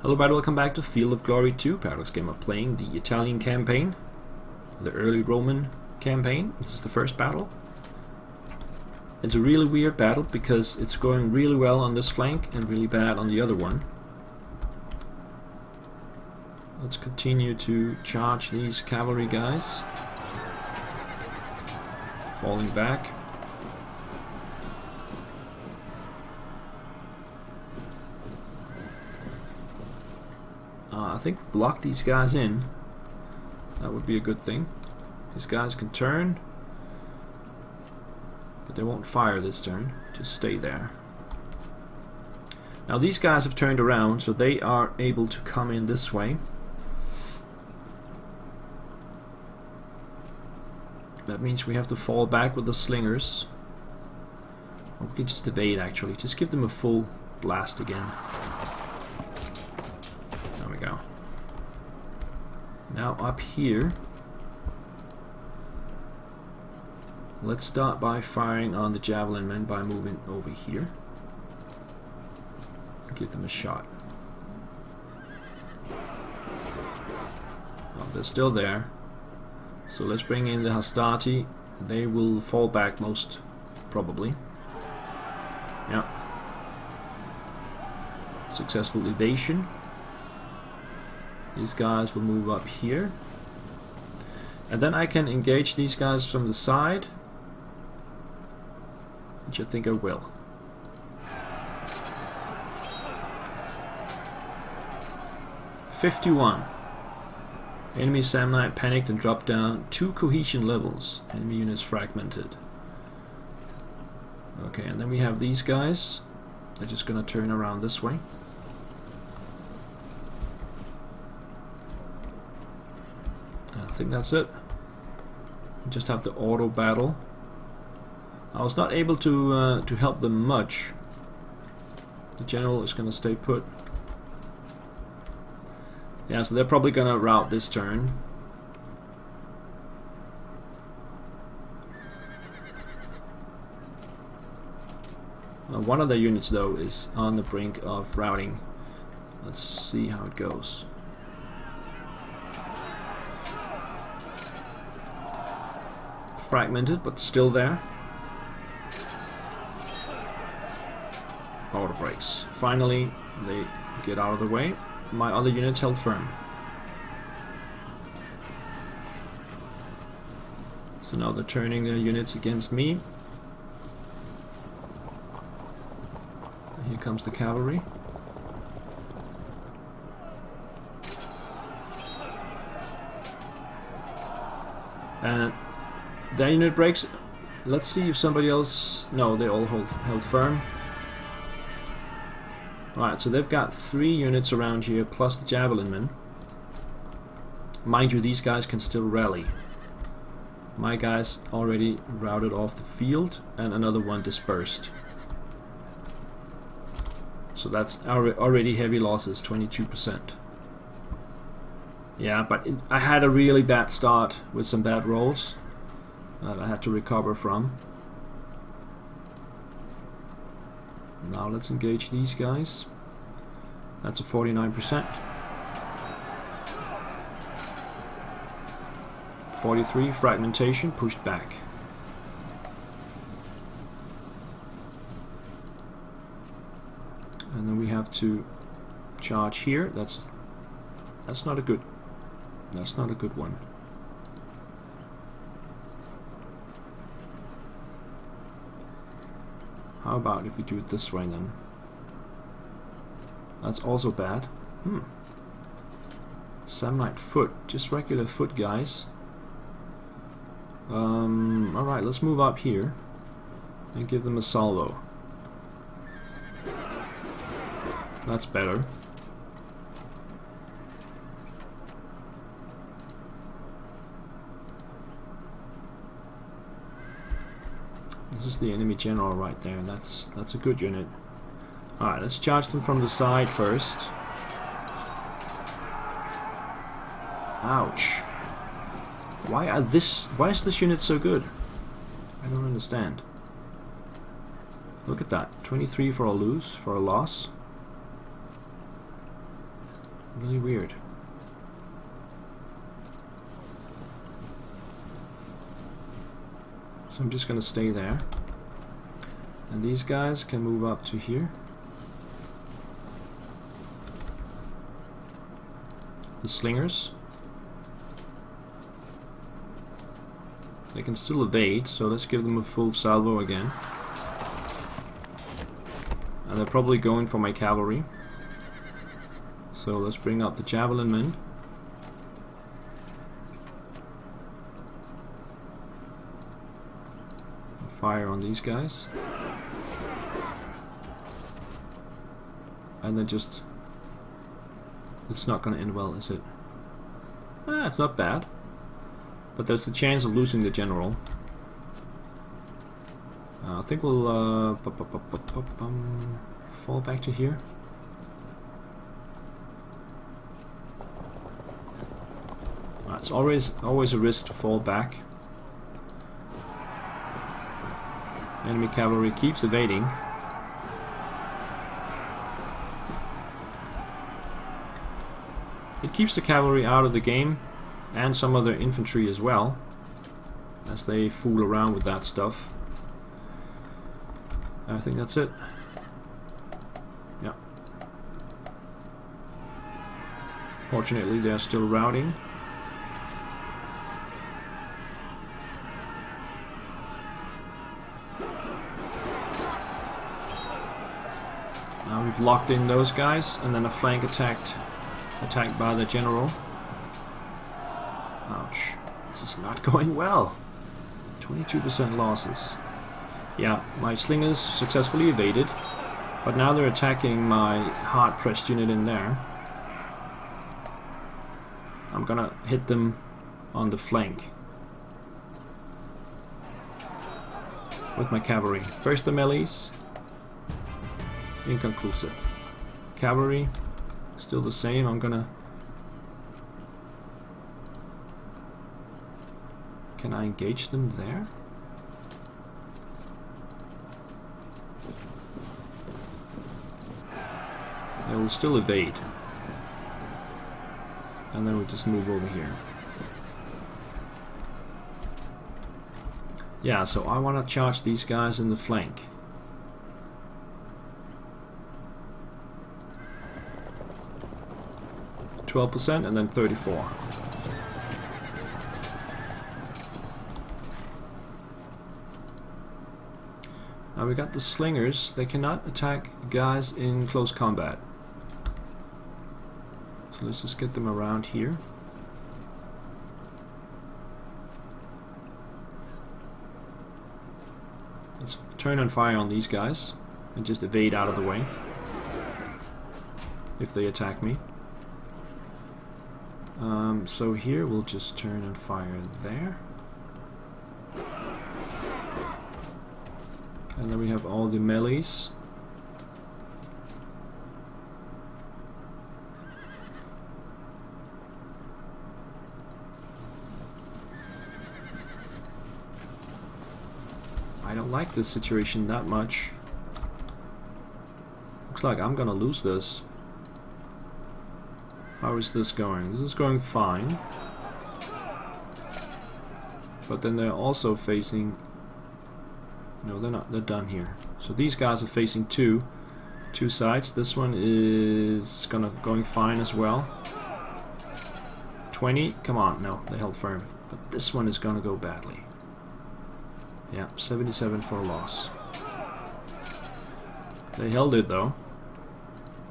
Hello everybody, welcome back to Field of Glory 2. Paradox Gamer playing the Italian campaign, the early Roman campaign. This is the first battle. It's a really weird battle because it's going really well on this flank and really bad on the other one. Let's continue to charge these cavalry guys. Falling back. I think block these guys in. That would be a good thing. These guys can turn, but they won't fire this turn. Just stay there. Now these guys have turned around, so they are able to come in this way. That means we have to fall back with the slingers. Or we can just evade actually. Just give them a full blast again. There we go. Now up here, let's start by firing on the javelin men by moving over here. Give them a shot. Oh, they're still there. So let's bring in the hastati. They will fall back most probably. Yeah. Successful evasion. These guys will move up here. And then I can engage these guys from the side. Which I think I will. '51. Enemy Samnite panicked and dropped down 2 cohesion levels. Enemy units fragmented. Okay, and then we have these guys. They're just gonna turn around this way. I think that's it. We just have the auto battle. I was not able to help them much. The general is gonna stay put. Yeah, so they're probably gonna rout this turn. One of the units though is on the brink of routing. Let's see how it goes. Fragmented, but still there. Auto brakes. Finally, they get out of the way. My other units held firm. So now they're turning their units against me. Here comes the cavalry. And their unit breaks. Let's see if somebody else... No, they all held firm. Right, so they've got 3 units around here, plus the javelin men. Mind you, these guys can still rally. My guys already routed off the field, and another one dispersed. So that's already heavy losses, 22%. Yeah, but I had a really bad start with some bad rolls that I had to recover from. Now let's engage these guys. That's a 49%. 43, fragmentation, pushed back. And then we have to charge here. That's not a good one. How about if we do it this way then? That's also bad. Samnite foot, just regular foot guys. Alright, let's move up here and give them a salvo. That's better. This is the enemy general right there, and that's a good unit. Alright, let's charge them from the side first. Ouch. Why is this unit so good? I don't understand. Look at that. 23 for a loss. Really weird. So I'm just gonna stay there. And these guys can move up to here. The slingers. They can still evade, so let's give them a full salvo again. And they're probably going for my cavalry. So let's bring up the javelin men. Fire on these guys. And then just... It's not going to end well, is it? Ah, it's not bad. But there's the chance of losing the general. I think we'll fall back to here. It's always a risk to fall back. Enemy cavalry keeps evading. It keeps the cavalry out of the game, and some other infantry as well, as they fool around with that stuff. I think that's it. Yeah. Fortunately, they're still routing. Now we've locked in those guys, and then a flank attacked by the general. Ouch. This is not going well. 22% losses. Yeah, my slingers successfully evaded, but now they're attacking my hard-pressed unit in there. I'm gonna hit them on the flank with my cavalry. First the melees. Inconclusive. Cavalry, still the same. I'm gonna... Can I engage them there? They will still evade. And then we'll just move over here. Yeah, so I want to charge these guys in the flank. %, and then 34. Now we got the slingers. They cannot attack guys in close combat. So let's just get them around here. Let's turn and fire on these guys and just evade out of the way if they attack me. So here we'll just turn and fire there. And then we have all the melees. I don't like this situation that much. Looks like I'm gonna lose this. How is this going? This is going fine. But then they're also facing... No, they're not. They're done here. So these guys are facing two sides. This one is going fine as well. 20. Come on. No, they held firm. But this one is gonna go badly. Yeah, 77 for a loss. They held it though.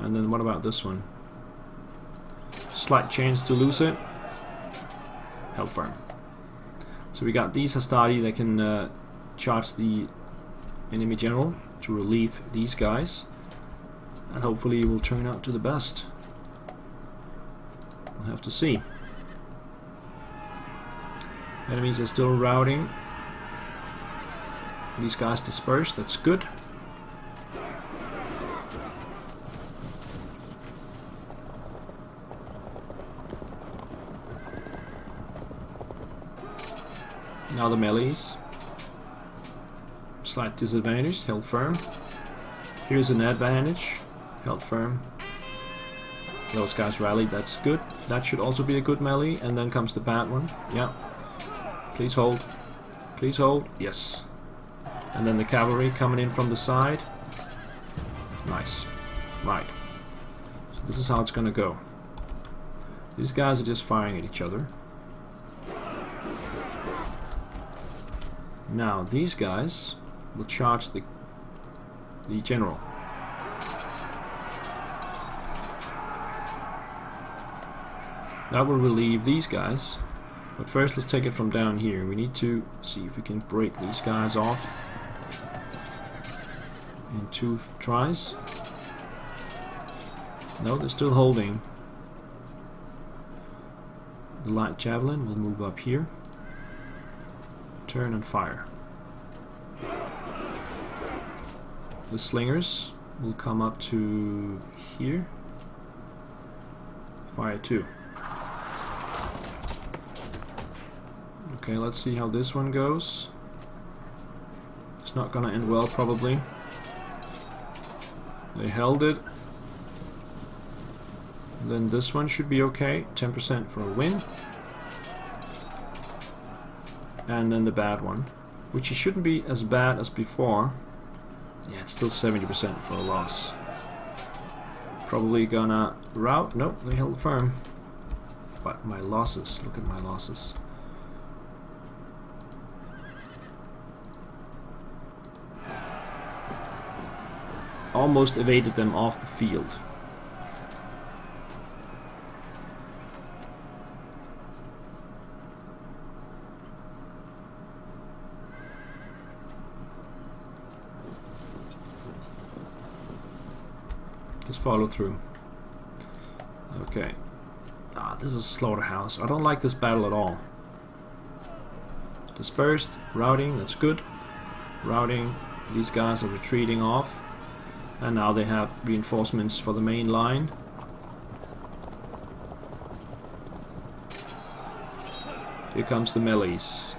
And then what about this one? Slight chance to lose it. Held firm. So we got these hastati that can charge the enemy general to relieve these guys, and hopefully it will turn out to the best. We'll have to see. Enemies are still routing. These guys dispersed, that's good. Now the melees. Slight disadvantage, held firm. Here's an advantage, held firm. Those guys rallied, that's good. That should also be a good melee, and then comes the bad one. Yeah. Please hold. Please hold. Yes. And then the cavalry coming in from the side. Nice. Right. So this is how it's gonna go. These guys are just firing at each other. Now these guys will charge the general. That will relieve these guys. But first let's take it from down here. We need to see if we can break these guys off in 2 tries. No, they're still holding. The light javelin will move up here. Turn and fire. The slingers will come up to here. Fire 2. Okay, let's see how this one goes. It's not gonna end well, probably. They held it. And then this one should be okay. 10% for a win. And then the bad one, which it shouldn't be as bad as before. Yeah, it's still 70% for a loss. Probably gonna rout. Nope, they held firm. But my losses, look at my losses. Almost evaded them off the field. Just follow through. Okay. This is a slaughterhouse. I don't like this battle at all. Dispersed, routing, that's good. Routing, these guys are retreating off. And now they have reinforcements for the main line. Here comes the melees.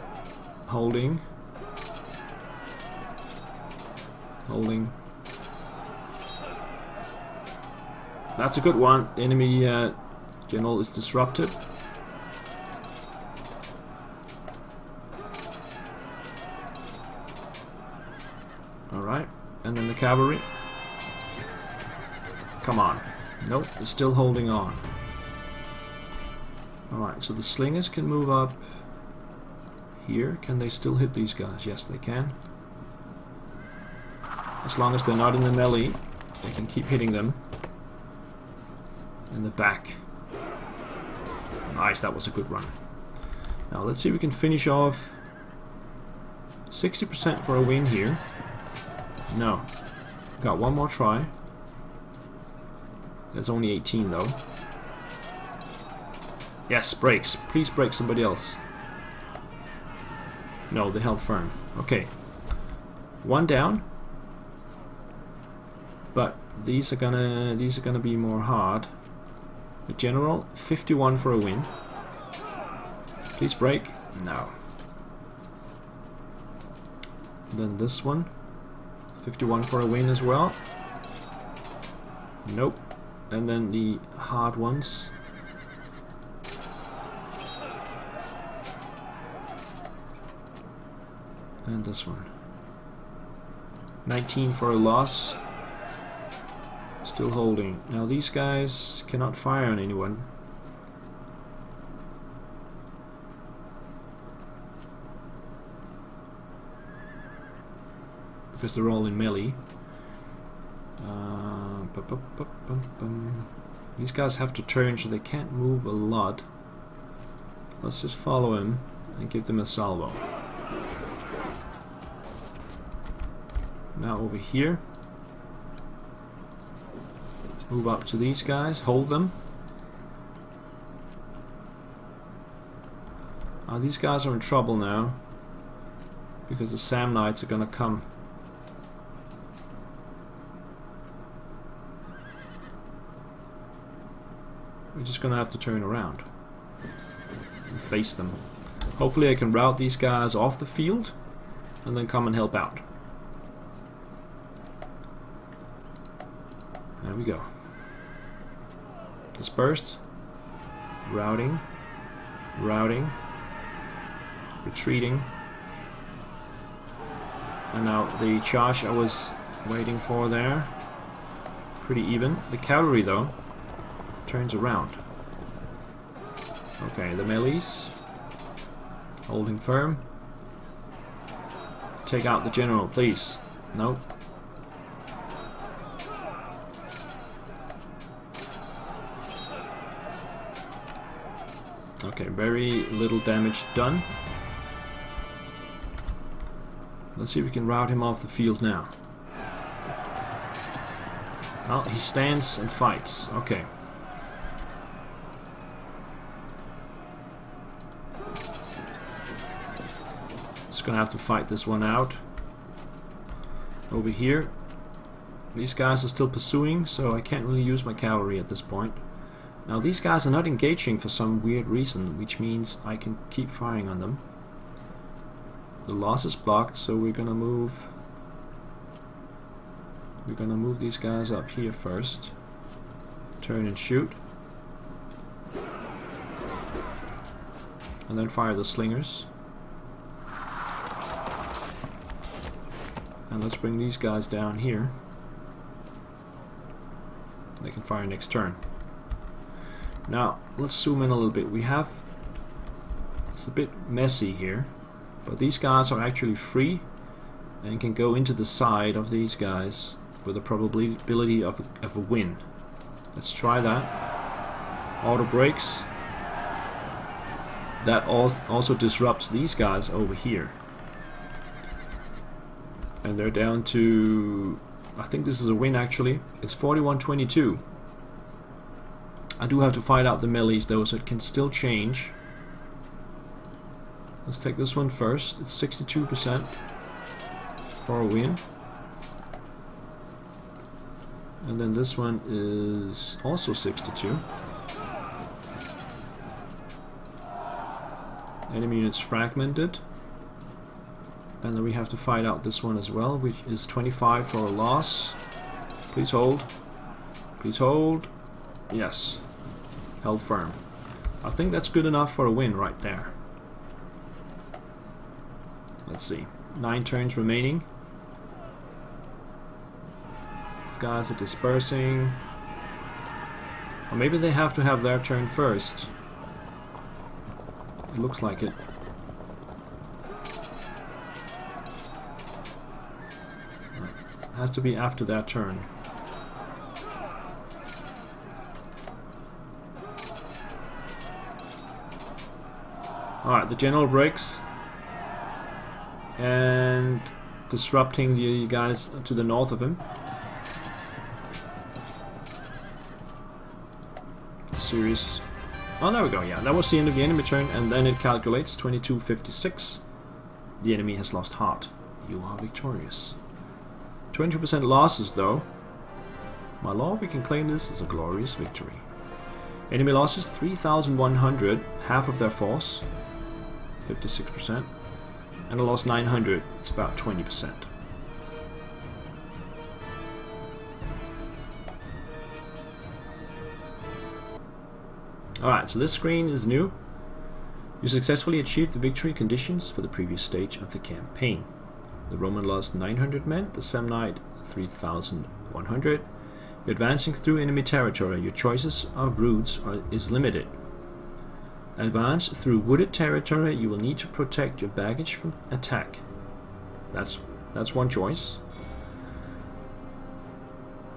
Holding. Holding. That's a good one. The enemy general is disrupted. Alright, and then the cavalry. Come on. Nope, they're still holding on. Alright, so the slingers can move up here. Can they still hit these guys? Yes, they can. As long as they're not in the melee, they can keep hitting them. In the back. Nice, that was a good run. Now let's see if we can finish off. 60% for a win here. No. Got one more try. There's only 18 though. Yes, breaks. Please break somebody else. No, they held firm. Okay. One down. But these are gonna be more hard. The general, 51 for a win. Please break. No. Then this one, 51 for a win as well. Nope. And then the hard ones. And this one. 19 for a loss. Still holding. Now these guys cannot fire on anyone. Because they're all in melee. These guys have to turn, so they can't move a lot. Let's just follow him and give them a salvo. Now over here. Move up to these guys, hold them. These guys are in trouble now. Because the Sam Knights are gonna come. We're just gonna have to turn around and face them. Hopefully I can rout these guys off the field and then come and help out. There we go. Dispersed. Routing. Routing. Retreating. And now the charge I was waiting for there. Pretty even. The cavalry though turns around. Okay, the melees holding firm. Take out the general, please. Nope. Okay, very little damage done. Let's see if we can rout him off the field now. Well, he stands and fights. Okay. Just gonna have to fight this one out. Over here. These guys are still pursuing, so I can't really use my cavalry at this point. Now these guys are not engaging for some weird reason, which means I can keep firing on them. The loss is blocked, so we're gonna move these guys up here first. Turn and shoot. And then fire the slingers. And let's bring these guys down here. They can fire next turn. Now, let's zoom in a little bit. It's a bit messy here, but these guys are actually free and can go into the side of these guys with a probability of a win. Let's try that. Auto brakes. That also disrupts these guys over here. And they're down to, I think this is a win actually. It's 41-22. I do have to fight out the melees though, so it can still change. Let's take this one first. It's 62% for a win. And then this one is also 62. Enemy units fragmented. And then we have to fight out this one as well, which is 25 for a loss. Please hold. Please hold. Yes. Held firm. I think that's good enough for a win right there. Let's see. 9 turns remaining. These guys are dispersing. Or maybe they have to have their turn first. It looks like it. Has to be after that turn. Alright, the general breaks and disrupting the guys to the north of him. Serious. Oh, there we go. Yeah, that was the end of the enemy turn, and then it calculates 22:56. The enemy has lost heart. You are victorious. 20% losses though. My lord, we can claim this as a glorious victory. Enemy losses 3,100, half of their force, 56%, and a loss 900, it's about 20%. Alright, so this screen is new. You successfully achieved the victory conditions for the previous stage of the campaign. The Roman lost 900 men, the Samnite 3,100. You're advancing through enemy territory. Your choices of routes is limited. Advance through wooded territory. You will need to protect your baggage from attack. That's one choice.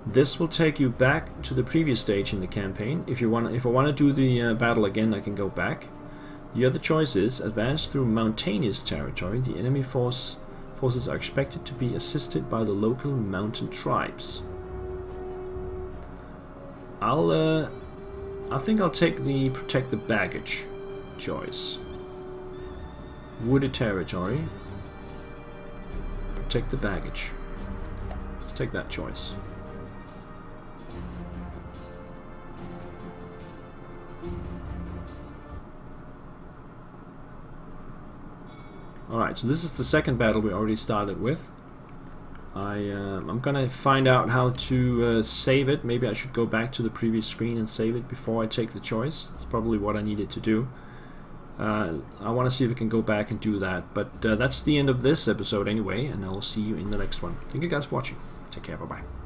This will take you back to the previous stage in the campaign. If I want to do the battle again, I can go back. The other choice is advance through mountainous territory. The enemy forces are expected to be assisted by the local mountain tribes. I think I'll take the protect the baggage choice. Wooded territory. Protect the baggage. Let's take that choice. Alright, so this is the second battle we already started with. I'm gonna find out how to save it. Maybe I should go back to the previous screen and save it before I take the choice. It's probably what I needed to do. I want to see if I can go back and do that. But that's the end of this episode anyway, and I will see you in the next one. Thank you guys for watching. Take care, bye bye.